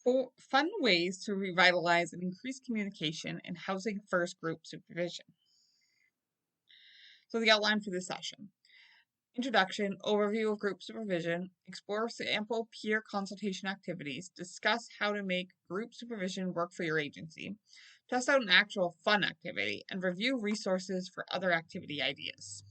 Fun ways to revitalize and increase communication in housing first group supervision. So the outline for this session. Introduction, overview of group supervision, explore sample peer consultation activities, discuss how to make group supervision work for your agency, test out an actual fun activity, and review resources for other activity ideas.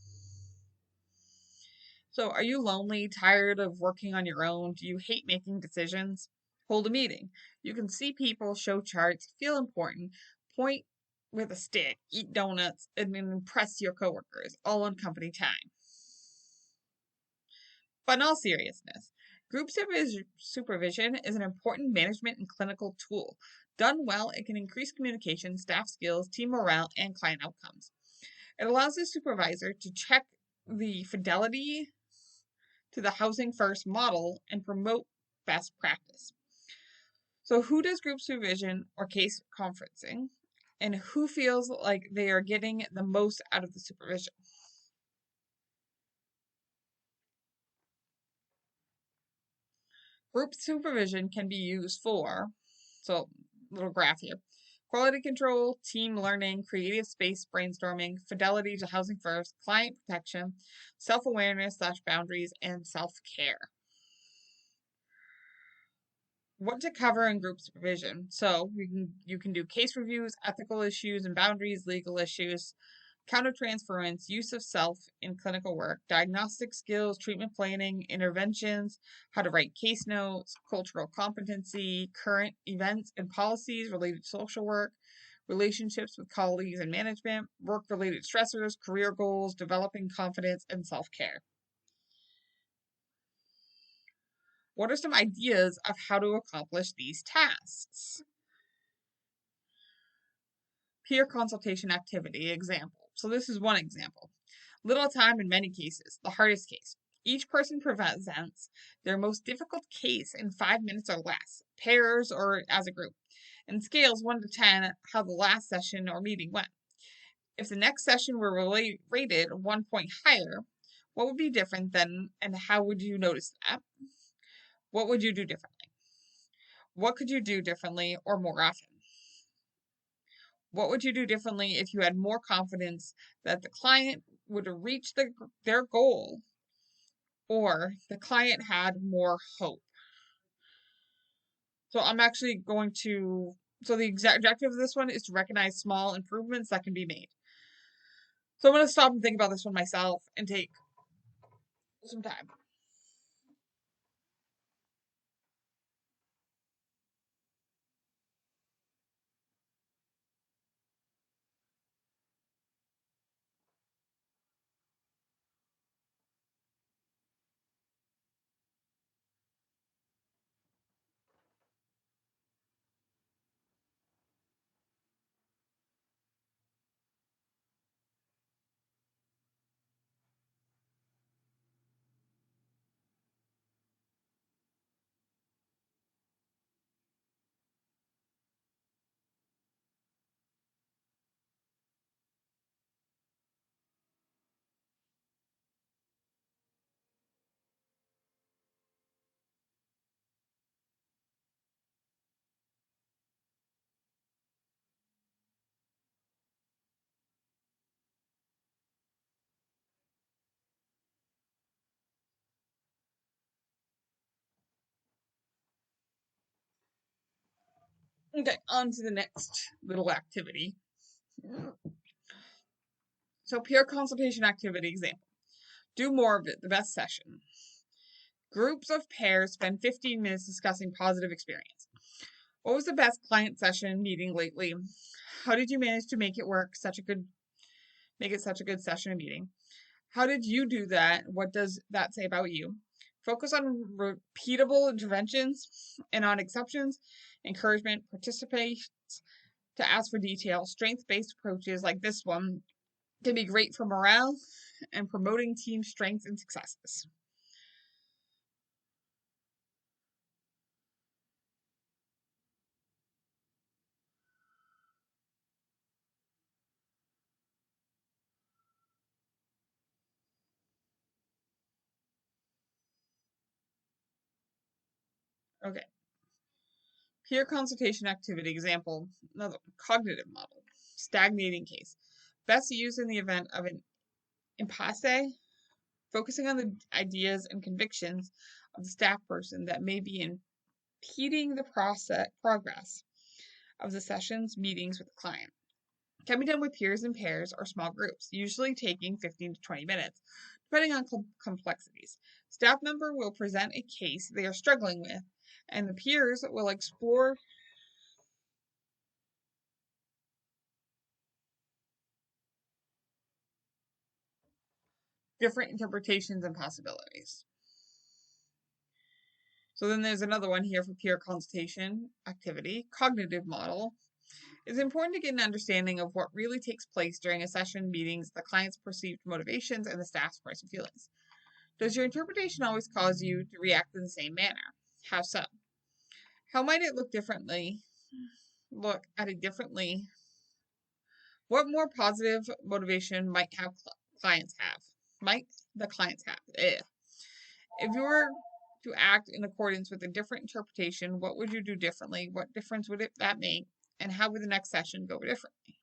So, are you lonely, tired of working on your own? Do you hate making decisions? Hold a meeting. You can see people, show charts, feel important, point with a stick, eat donuts, and impress your coworkers, all on company time. But in all seriousness, group supervision is an important management and clinical tool. Done well, it can increase communication, staff skills, team morale, and client outcomes. It allows the supervisor to check the fidelity to the housing first model and promote best practice. So, who does group supervision or case conferencing, and who feels like they are getting the most out of the supervision? Group supervision can be used for, so little graph here, quality control, team learning, creative space brainstorming, fidelity to housing first, client protection, self-awareness / boundaries, and self-care. What to cover in group supervision. So you can do case reviews, ethical issues and boundaries, legal issues, countertransference, use of self in clinical work, diagnostic skills, treatment planning, interventions, how to write case notes, cultural competency, current events and policies related to social work, relationships with colleagues and management, work-related stressors, career goals, developing confidence, and self-care. What are some ideas of how to accomplish these tasks? Peer consultation activity example. So this is one example. Little time in many cases, the hardest case. Each person presents their most difficult case in 5 minutes or less, pairs or as a group, and scales 1 to 10 how the last session or meeting went. If the next session were rated 1 point higher, what would be different then, and how would you notice that? What would you do differently? What could you do differently or more often? What would you do differently if you had more confidence that the client would reach their goal, or the client had more hope? So I'm actually going to, so the exact objective of this one is to recognize small improvements that can be made. So I'm going to stop and think about this one myself and take some time. Okay, on to the next little activity. So peer consultation activity example. Do more of it, the best session. Groups of pairs spend 15 minutes discussing positive experience. What was the best client session meeting lately? How did you manage to make it make it such a good session and meeting? How did you do that? What does that say about you? Focus on repeatable interventions and on exceptions, encouragement, participate to ask for detail. Strength-based approaches like this one can be great for morale and promoting team strengths and successes. Okay. Peer consultation activity example, another cognitive model, stagnating case. Best used in the event of an impasse, focusing on the ideas and convictions of the staff person that may be impeding the progress of the session's meetings with the client. Can be done with peers in pairs or small groups, usually taking 15 to 20 minutes, depending on complexities. Staff member will present a case they are struggling with, and the peers will explore different interpretations and possibilities. So then there's another one here for peer consultation activity, cognitive model. It's important to get an understanding of what really takes place during a session, meetings, the client's perceived motivations, and the staff's present feelings. Does your interpretation always cause you to react in the same manner? How so? How might it look differently? Look at it differently. What more positive motivation might clients have? Might the clients have? If you were to act in accordance with a different interpretation, what would you do differently? What difference would that make? And how would the next session go differently?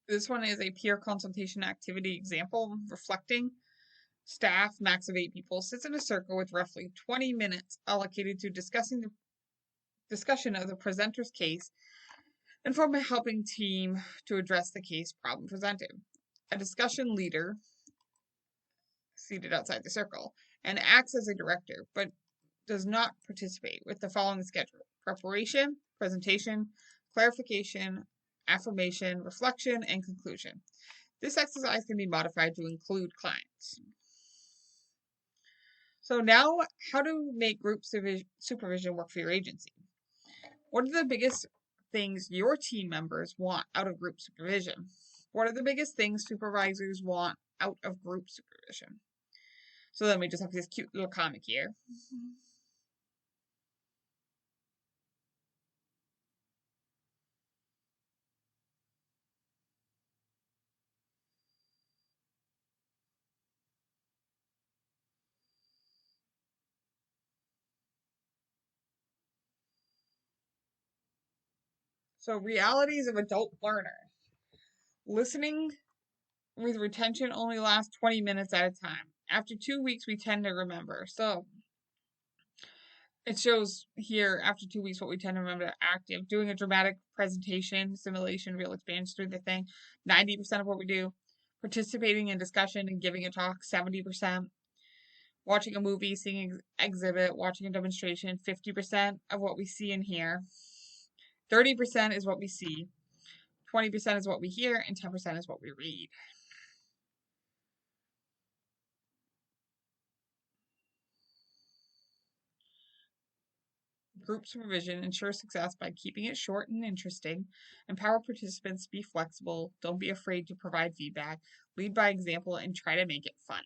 This one is a peer consultation activity example, reflecting. Staff, max of 8 people, sits in a circle with roughly 20 minutes allocated to discussing the discussion of the presenter's case and form a helping team to address the case problem presented. A discussion leader, seated outside the circle, and acts as a director, but does not participate with the following schedule: preparation, presentation, clarification, affirmation, reflection, and conclusion. This exercise can be modified to include clients. So now, how to make group supervision work for your agency? What are the biggest things your team members want out of group supervision? What are the biggest things supervisors want out of group supervision? So then we just have this cute little comic here. So realities of adult learners. Listening with retention only lasts 20 minutes at a time. After 2 weeks, we tend to remember. So it shows here after 2 weeks what we tend to remember active. Doing a dramatic presentation, simulation, real experience through the thing, 90% of what we do. Participating in discussion and giving a talk, 70%. Watching a movie, seeing an exhibit, watching a demonstration, 50% of what we see and hear. 30% is what we see. 20% is what we hear, and 10% is what we read. Group supervision ensures success by keeping it short and interesting. Empower participants to be flexible. Don't be afraid to provide feedback. Lead by example and try to make it fun.